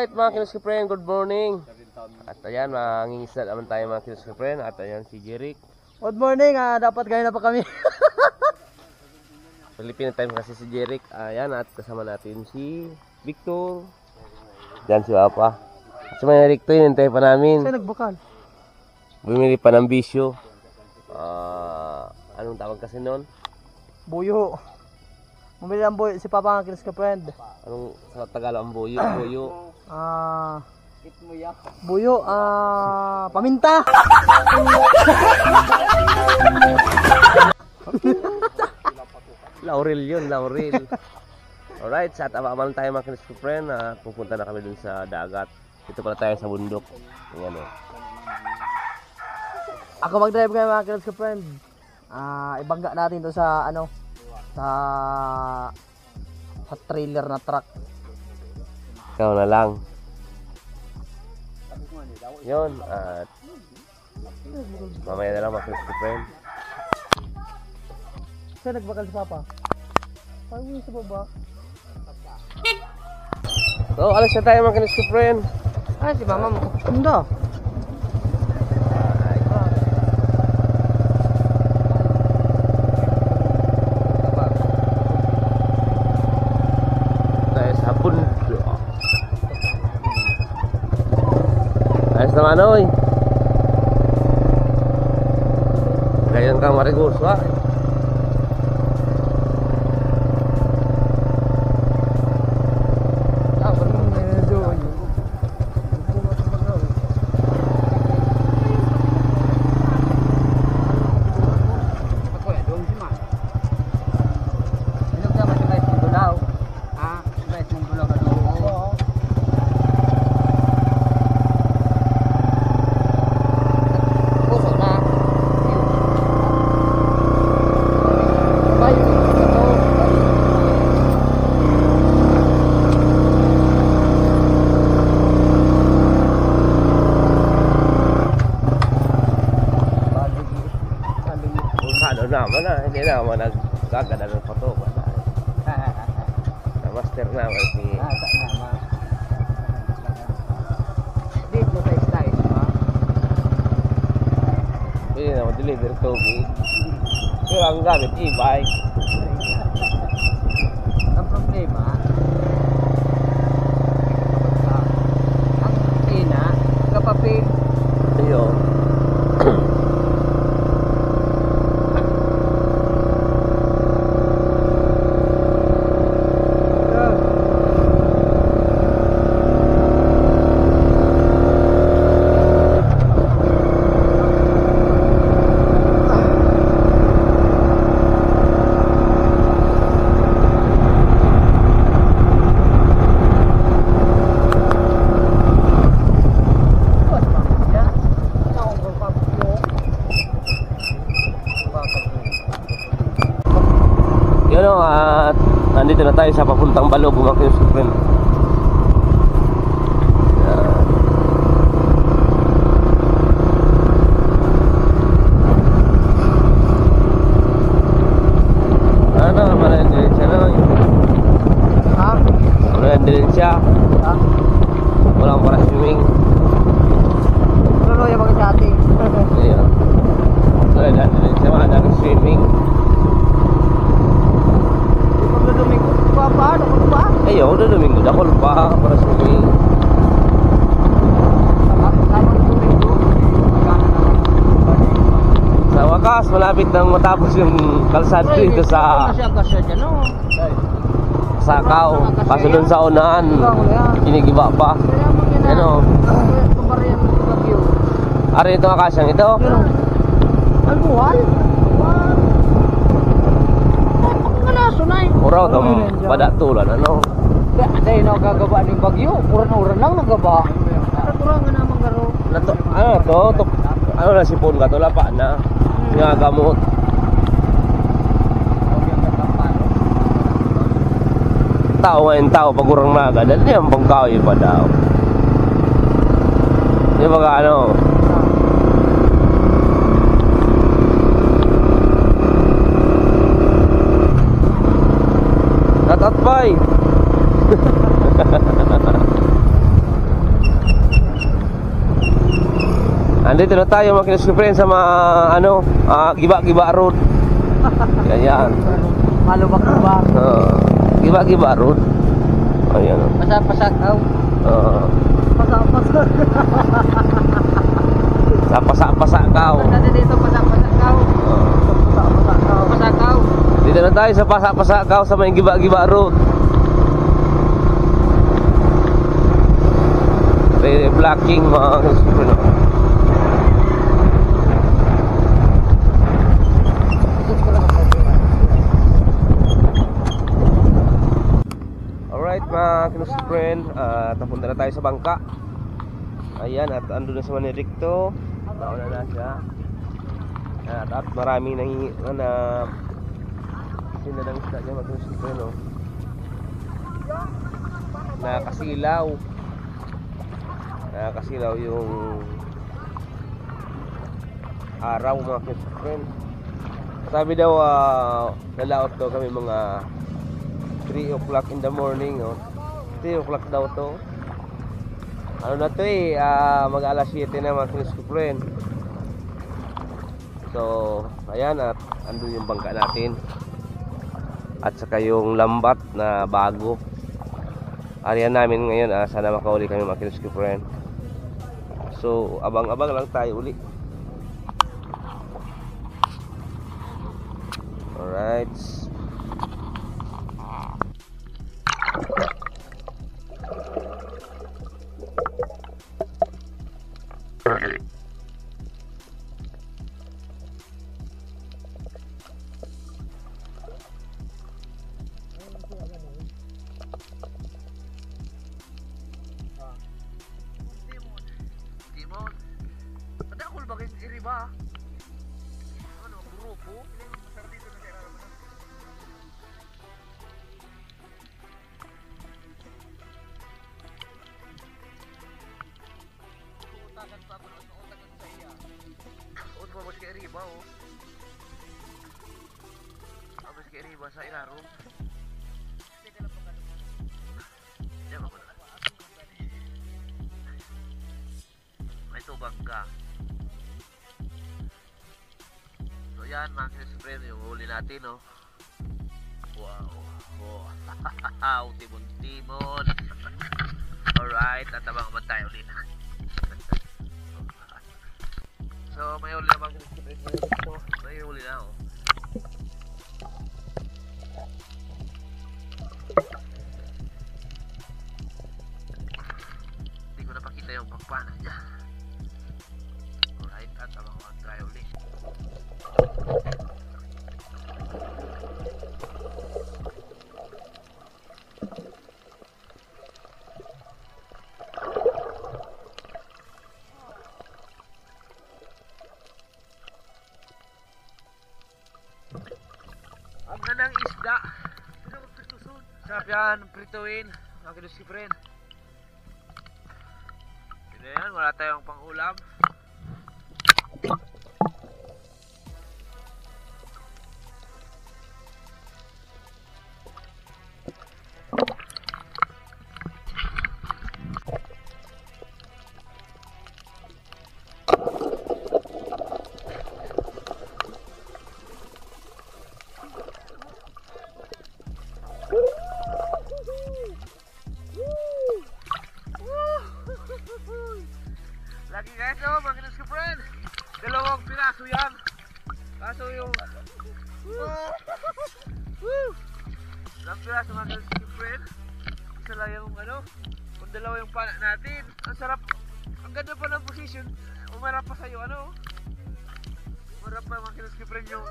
Alright mga kilos friend, good morning. At ayan, mangingisda naman tayo mga kilos friend. At ayan si Jeric. Good morning, dapat gaya na pa kami. Filipino time kasi si Jeric. Ayan, at kasama natin si Victor. Diyan si Papa. At si Jeric to, hinintay pa namin. Saan nagbakal? Bumili pa ng bisyo. Anong tawag kasi noon? Buyo. Bumili ng buyo si Papa ang kilos ka friend. Anong sa Tagalog ang buyo? Buyo. Buyo, paminta. Laurel yun, Laurel. Alright, sa tabaman tayo mga kilos friend. Pupunta na kami dun sa dagat. Dito pala tayo sa bundok. Ayan o. Ako mag-drive kayo mga kilos ka friend. Ibangga natin to sa ano, sa trailer na truck. Ikaw na lang. Yun, at mamaya na lang mga kilos friend. Saan nagbakal si Papa? Parang yun sa baba. So, alas na tayo mga kilos friend. Ay, si Mama mo. Hindi. Tayo sa bundok. Ayos naman oy. Gayon kang marigurso ha. Naman na, hindi naman nagkagada ng photo ba na master naman si Dito sa slice, ha? hindi naman deliver tubig pero ang gamit e-bike. Ang problema ang ina kapapil Ayun. Yun o, at nandito na tayo sa papuntang Balog mga kilos friend. Ano, maraming dirensya na ha? Maraming dirensya. Ha? Walang para swimming. Lolo, yung mga sa ating Ayan. Maraming dirensya, maraming swimming. Domingo Papa, ano ba? Ayaw, udah Domingo dakol pa para swimming. Sa wakas, malapit nang matapos yung kalsada dito sa Sakaw. Kaso dun sa unahan, kinigiba pa. Ano? Ari ito akasyang ito? Albuhal? Uraw ito, pada tulan, ano? Dahil nagagaba ng bagyo, uran-uran lang nagaba. Naturangan naman garo. Ano to? Ano na sipon ka to, lapa na. Nga gamot. Tao ngayon tao, pag urang naga, dahil yan pangkawi pa daw. Di ba ka ano? Tatatpay. Andito na tayo mga kinuskipren sa mga ano, Giba-Giba Road. Yan. Malubak-lubak. Giba-Giba Road. Ayan. Pasak-pasakaw. Pasak-pasak. Sa pasak-pasakaw. Dati dito pasak-pasakaw. Pasak-pasakaw. Pasakaw. Dito na tayo sa pasak-pasakaw sa may Giba-Giba Road. Blocking mga kinuskipren. Alright mga kinuskipren, tapunta na tayo sa bangka. Ayan, at ando na si Maniricto. Nauna na siya. At maraming nangihanap. Sila lang isda niya mga kinuskipren, no? Nakasilaw yung araw mga kinuskipren. Sabi daw, nalaot daw kami mga 3 o'clock in the morning, no? 3 o'clock daw to. Ano na to mag alas 7 na mga kinuskipren. So, ayan, at andun yung bangka natin. At saka yung lambat na bago. Ariyan namin ngayon, sana makauli kami mga kinuskipren. So, abang-abang lang tayo uli. Alright. Timon. Ada ako bagay iriba. Ano, grupo? Dito na kaya naman. Utakan pa ako ng utakan sa iya. Ut pa mas kay iriba oh. Abas kay iriba sa ilaro. Teka lang pagkano. Diyan ako na. May tubag ka. So yan mga kinuskipren, yung huli natin, no? Wow. Wow. Timon. Alright, tatabang naman tayo ulit. So may huli na mga kinuskipren. May huli na, oh. Hindi ko napakita yung pagpanas niya. Alright, tatabang naman tayo ulit. Ang ganang isda. Sarap yan, prituin. Mga kinuskipren. Yun na yan, wala tayong pang ulam. Lagi guys, oh, mga kinuskipren. 2 piraso yan. Kaso yung 2 piraso mga kinuskipren. Isa lang yung kung dalawa yung panak natin. Ang sarap. Ang ganda pa ng position. Umarap pa sa'yo, umarap pa mga kinuskipren yung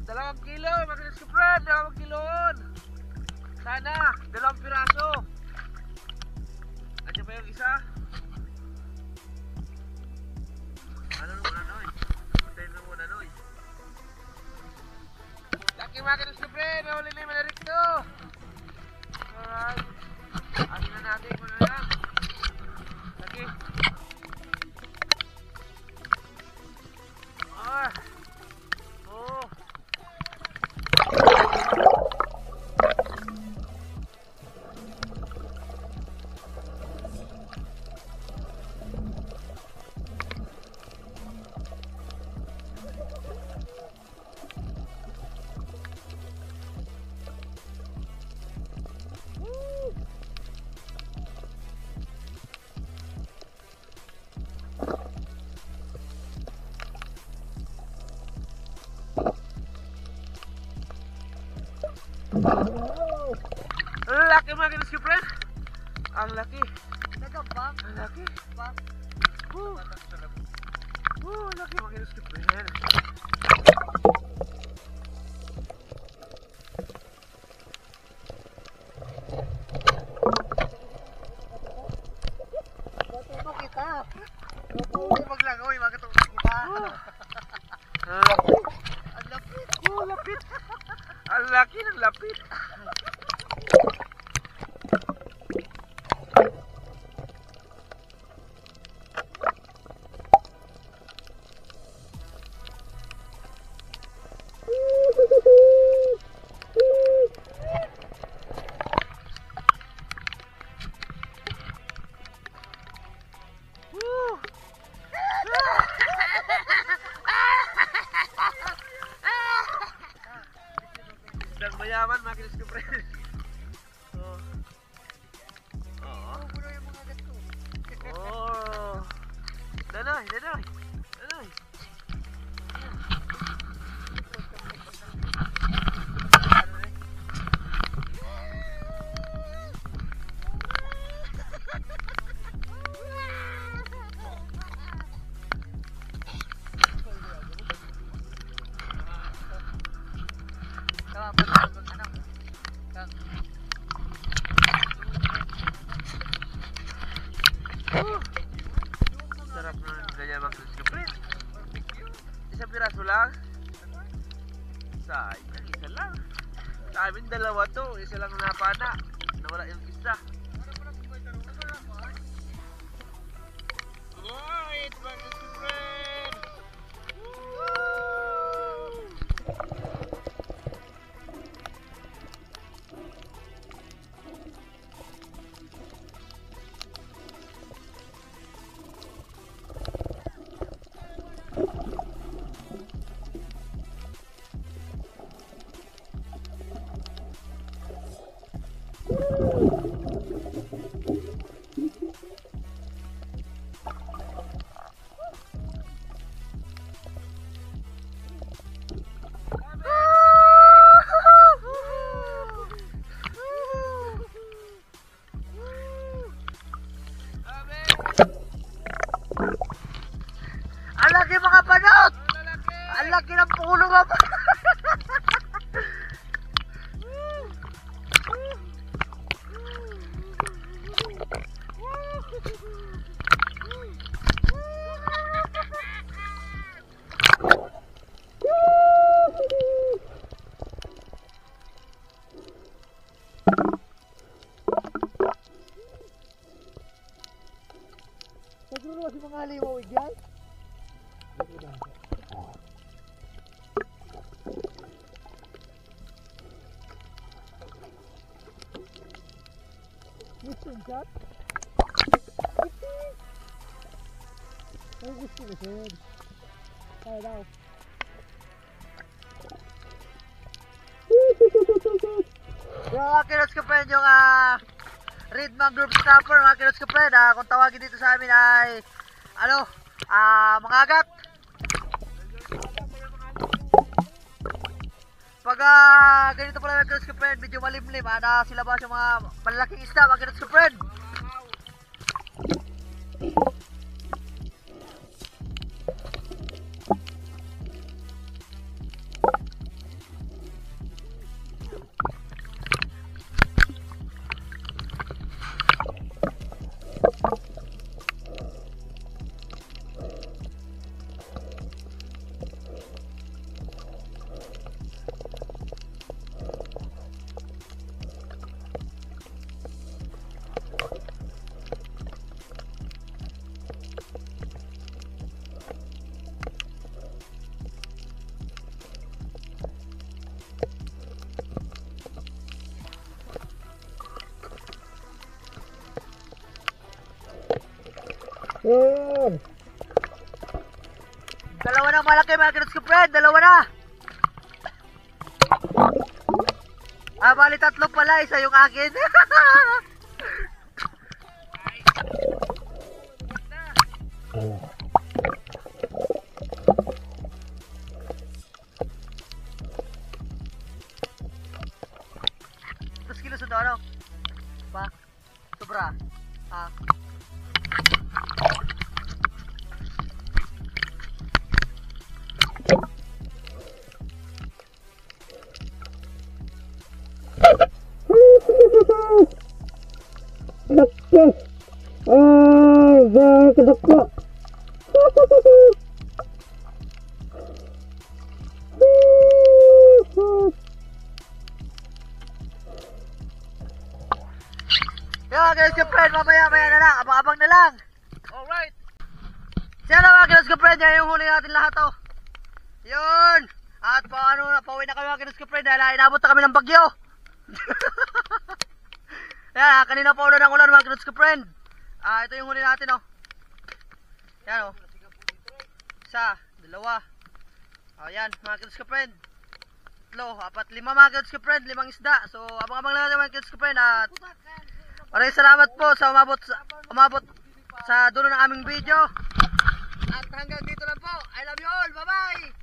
Dalawang kilo, mga kinuskipren, 2 kiloon. Sana, 2 piraso. Andiyan pa yung isa. Ano muna, Noy? Puntayin lang muna, Noy. Laki mga kinuskipren, nahuli na yung Maniricto. Alright. Asin na natin kung ano yan. Laki. Ang laki mga kinuski friend. Ang laki. Nagabang. Ang laki. Bang. Ang laki mga kinuski friend. Matuto kita. Matuto maglangoy, magatuto kita. Ang laki. Ang lapit. Lapit. Ang laki ng lapit. Dan mayaman mga kinuski friend. Oh. Oo. Puno yung mga gato. Oh. Danoy, danoy. Danoy. Sarap na ganyan mga kinuski friend. Isang piraso lang. Sayang, isa lang. Sa amin dalawa to, isa lang napana. Nawala yung isa. Alright, mga kinuski friend. Ang laki mga panot! Ang laki ng pulo nga pa! Siguro si mga halimaw igyan? Mission shot? Ay, gusto ko sir. Kaya daw. Yung mga kilos ka friend, yung Red Mangrove Snapper, mga kilos ka friend, kung tawagin dito sa amin ay ano, mga agat. Pag ganito pala mga kilos ka friend, medyo malimlim, na sila ba yung mga malaking isda, mga kilos ka friend. Dalawa na malaki mga kilos ko friend, dalawa na. Bali tatlo pala, isa yung akin. kadakta. Yo, mga kilos ka friend, mamaya-maya na lang, abang-abang na lang. Alright. Siya na mga kilos ka friend, yan yung huli natin lahat oh. Yun. At pauwi na kami mga kilos ka friend dahil inabot na kami ng bagyo. Yan, kanina pa ulan ng ulan mga kilos ka friend. Ito yung huli natin oh. Yan oh. Isa, dalawa. Yan mga kilos ka friend. 3, 4, 5 mga kilos ka friend, 5 isda. So abang-abang lang natin mga kilos ka friend at maraming salamat po sa umabot sa dulo ng aming video. At hanggang dito lang po. I love you all. Bye-bye!